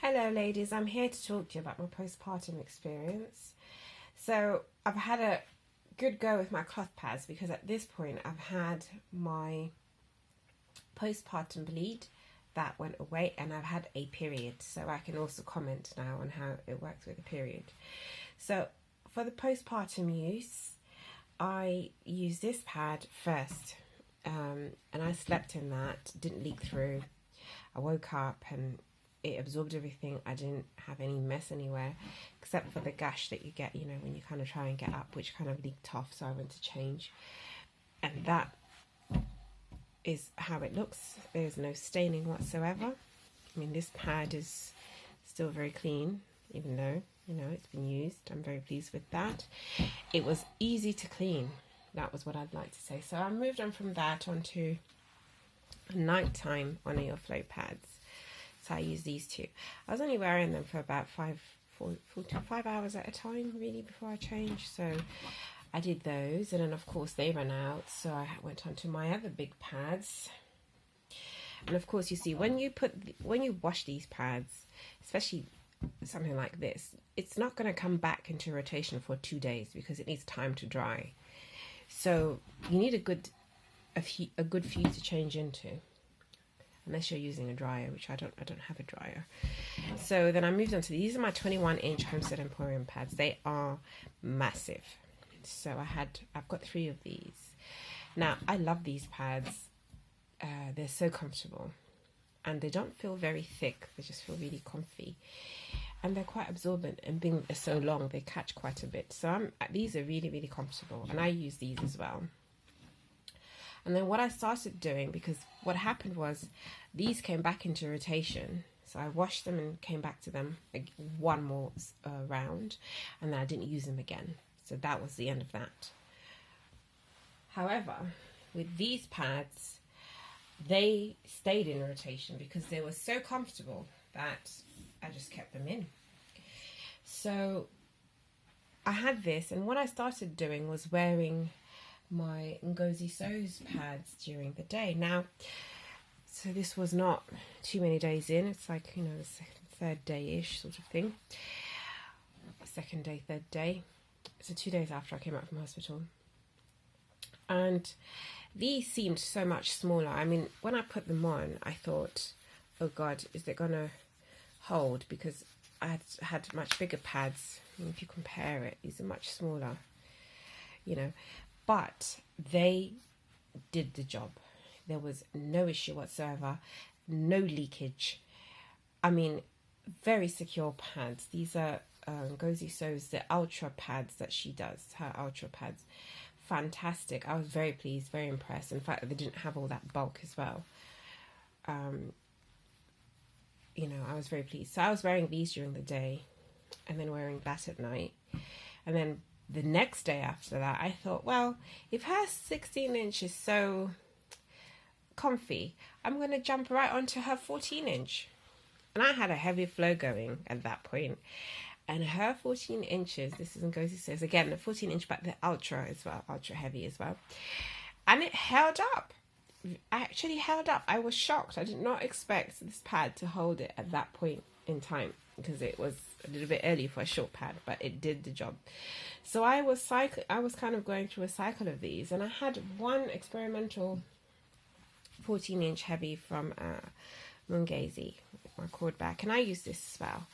Hello ladies, I'm here to talk to you about my postpartum experience. So I've had a good go with my cloth pads because at this point I've had my postpartum bleed that went away and I've had a period, so I can also comment now on how it works with a period. So for the postpartum use, I use this pad first and I slept in that, didn't leak through. I woke up and it absorbed everything. I didn't have any mess anywhere except for the gash that you get, when you kind of try and get up, which kind of leaked off, so I went to change. And that is how it looks. There's no staining whatsoever. I mean, this pad is still very clean, even though, it's been used. I'm very pleased with that. It was easy to clean. That was what I'd like to say. So I moved on from that onto nighttime on your flow pads. So I use these two. I was only wearing them for about 4 to 5 hours at a time, really, before I changed. So I did those, and then of course they ran out. So I went on to my other big pads. And of course, you see, when you wash these pads, especially something like this, it's not going to come back into rotation for 2 days because it needs time to dry. So you need a good few to change into, unless you're using a dryer, which I don't have a dryer. So then I moved on to these are my 21-inch Homestead Emporium pads. They are massive. So I've got 3 of these. Now I love these pads. They're so comfortable and they don't feel very thick. They just feel really comfy. And they're quite absorbent, and being so long, they catch quite a bit. So these are really, really comfortable, and I use these as well. And then what I started doing, because what happened was these came back into rotation. So I washed them and came back to them one more round, and then I didn't use them again. So that was the end of that. However, with these pads, they stayed in rotation because they were so comfortable that I just kept them in. So I had this, and what I started doing was wearing my Ngozi pads during the day. Now, so this was not too many days in. It's like, the third day-ish sort of thing. Second day, third day. So 2 days after I came out from hospital. And these seemed so much smaller. I mean, when I put them on, I thought, oh God, is it going to hold? Because I had much bigger pads. I mean, if you compare it, these are much smaller, But they did the job. There was no issue whatsoever, no leakage. I mean, very secure pads. These are Ngozi Sew's the ultra pads that she does, her ultra pads. Fantastic. I was very pleased, very impressed. In fact, they didn't have all that bulk as well. I was very pleased. So I was wearing these during the day and then wearing that at night. And then the next day after that, I thought, well, if her 16-inch is so comfy, I'm going to jump right onto her 14-inch. And I had a heavy flow going at that point. And her 14 inches, this is Ngozi says, again, the 14-inch, but the ultra as well, ultra heavy as well. And it held up. Actually held up. I was shocked. I did not expect this pad to hold it at that point in time because it was a little bit early for a short pad, but it did the job. So I was kind of going through a cycle of these, and I had one experimental 14-inch heavy from Ngozi, my cord back, and I used this as well,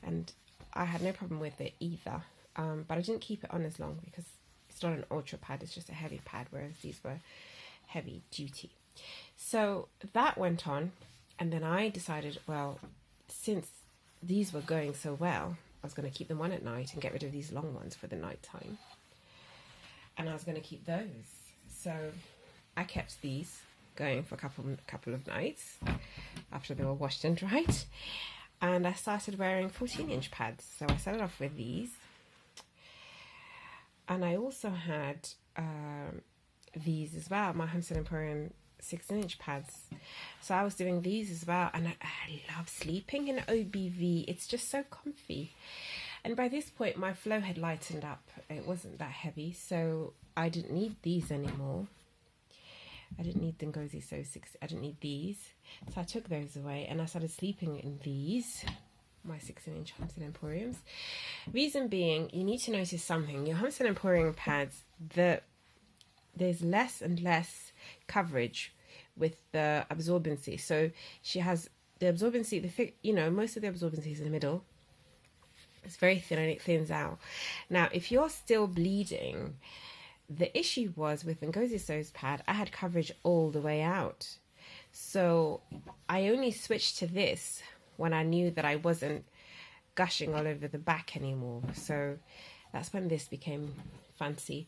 and I had no problem with it either. But I didn't keep it on as long because it's not an ultra pad; it's just a heavy pad, whereas these were heavy duty. So that went on, and then I decided, well, since these were going so well, I was going to keep them on at night and get rid of these long ones for the night time, and I was going to keep those. So I kept these going for a couple of nights after they were washed and dried, and I started wearing 14-inch pads. So I started off with these, and I also had these as well, my Homestead Emporium 16-inch pads. So I was doing these as well, and I love sleeping in OBV. It's just so comfy. And by this point, my flow had lightened up. It wasn't that heavy, so I didn't need these anymore. I didn't need the Ngozi Sew 6. I didn't need these. So I took those away, and I started sleeping in these. my 16-inch Homestead Emporiums. Reason being, you need to notice something. Your Homestead Emporium pads, there's less and less coverage with the absorbency. So she has the absorbency, most of the absorbency is in the middle. It's very thin and it thins out. Now, if you're still bleeding, the issue was with Ngozi Sew's pad, I had coverage all the way out. So I only switched to this when I knew that I wasn't gushing all over the back anymore. So that's when this became fancy,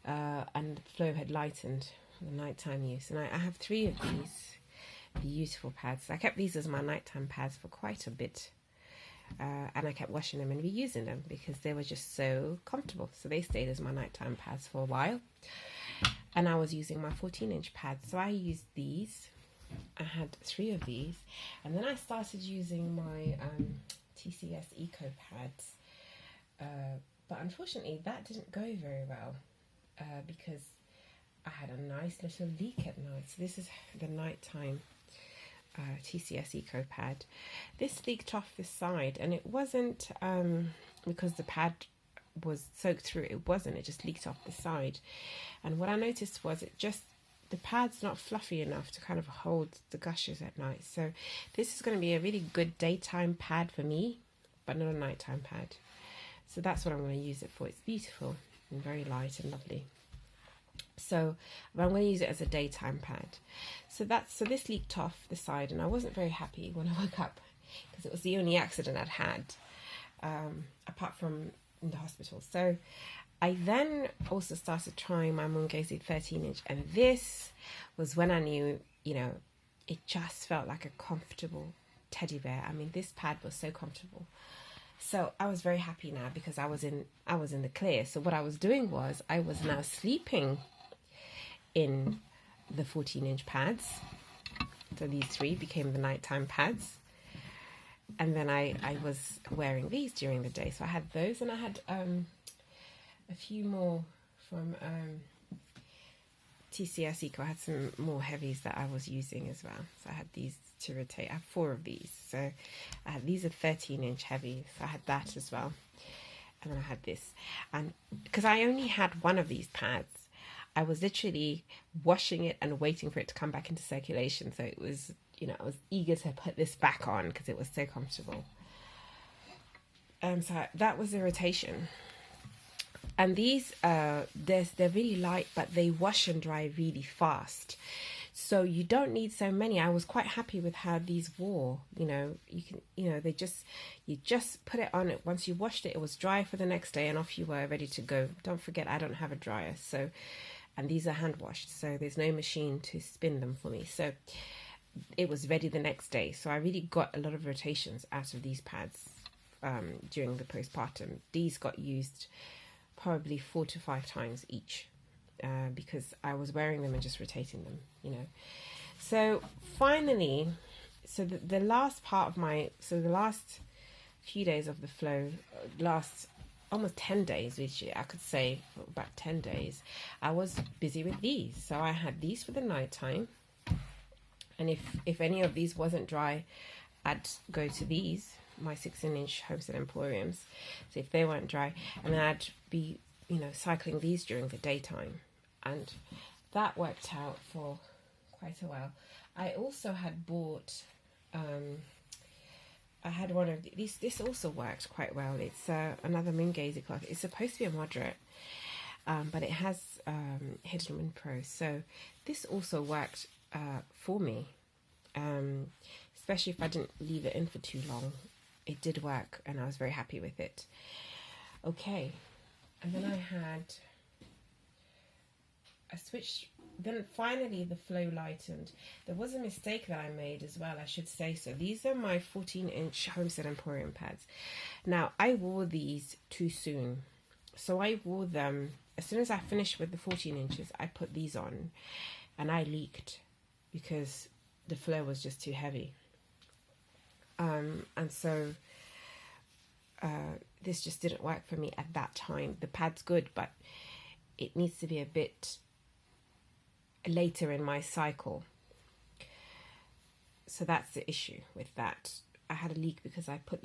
and the flow had lightened for the nighttime use. And I have 3 of these beautiful pads. I kept these as my nighttime pads for quite a bit. And I kept washing them and reusing them because they were just so comfortable. So they stayed as my nighttime pads for a while. And I was using my 14-inch pads. So I used these. I had 3 of these. And then I started using my Tcs-eco pads. But unfortunately, that didn't go very well because I had a nice little leak at night. So this is the nighttime Tcs-eco pad. This leaked off the side, and it wasn't because the pad was soaked through. It wasn't. It just leaked off the side. And what I noticed was the pad's not fluffy enough to kind of hold the gushes at night. So this is going to be a really good daytime pad for me, but not a nighttime pad. So that's what I'm going to use it for. It's beautiful and very light and lovely. So I'm going to use it as a daytime pad. So this leaked off the side, and I wasn't very happy when I woke up because it was the only accident I'd had, apart from in the hospital. So I then also started trying my Ngozi 13-inch, and this was when I knew, it just felt like a comfortable teddy bear. I mean, this pad was so comfortable. So I was very happy now because I was in the clear. So what I was doing was I was now sleeping in the 14-inch pads. So these 3 became the nighttime pads. And then I was wearing these during the day. So I had those, and I had a few more from Tcs-eco. I had some more heavies that I was using as well. So I had these to rotate. I have 4 of these. So I had these are 13-inch heavy. So I had that as well. And then I had this. And because I only had 1 of these pads, I was literally washing it and waiting for it to come back into circulation. So it was, I was eager to put this back on because it was so comfortable. So that was the rotation. And these, they're really light, but they wash and dry really fast. So you don't need so many. I was quite happy with how these wore. You just put it on it. Once you washed it, it was dry for the next day, and off you were ready to go. Don't forget, I don't have a dryer. So, and these are hand washed, so there's no machine to spin them for me. So it was ready the next day. So I really got a lot of rotations out of these pads during the postpartum. These got used probably 4 to 5 times each because I was wearing them and just rotating them, So finally, the last part of the last few days of the flow, last almost 10 days, which I could say for about 10 days, I was busy with these. So I had these for the nighttime. And if any of these wasn't dry, I'd go to these, my 16-inch Homestead Emporiums. So if they weren't dry, and then I'd be, cycling these during the daytime. And that worked out for quite a while. I also had bought, I had one of these. This also worked quite well. It's another Ngozi cloth. It's supposed to be a moderate, but it has Hidden Wind Pro. So this also worked for me, especially if I didn't leave it in for too long. It did work, and I was very happy with it. Okay, and then I switched. Then finally the flow lightened. There was a mistake that I made as well, I should say. So these are my 14-inch Homestead Emporium pads. Now, I wore these too soon. So I wore them, as soon as I finished with the 14 inches, I put these on, and I leaked because the flow was just too heavy. And so this just didn't work for me at that time. The pad's good, but it needs to be a bit later in my cycle. So that's the issue with that. I had a leak because I put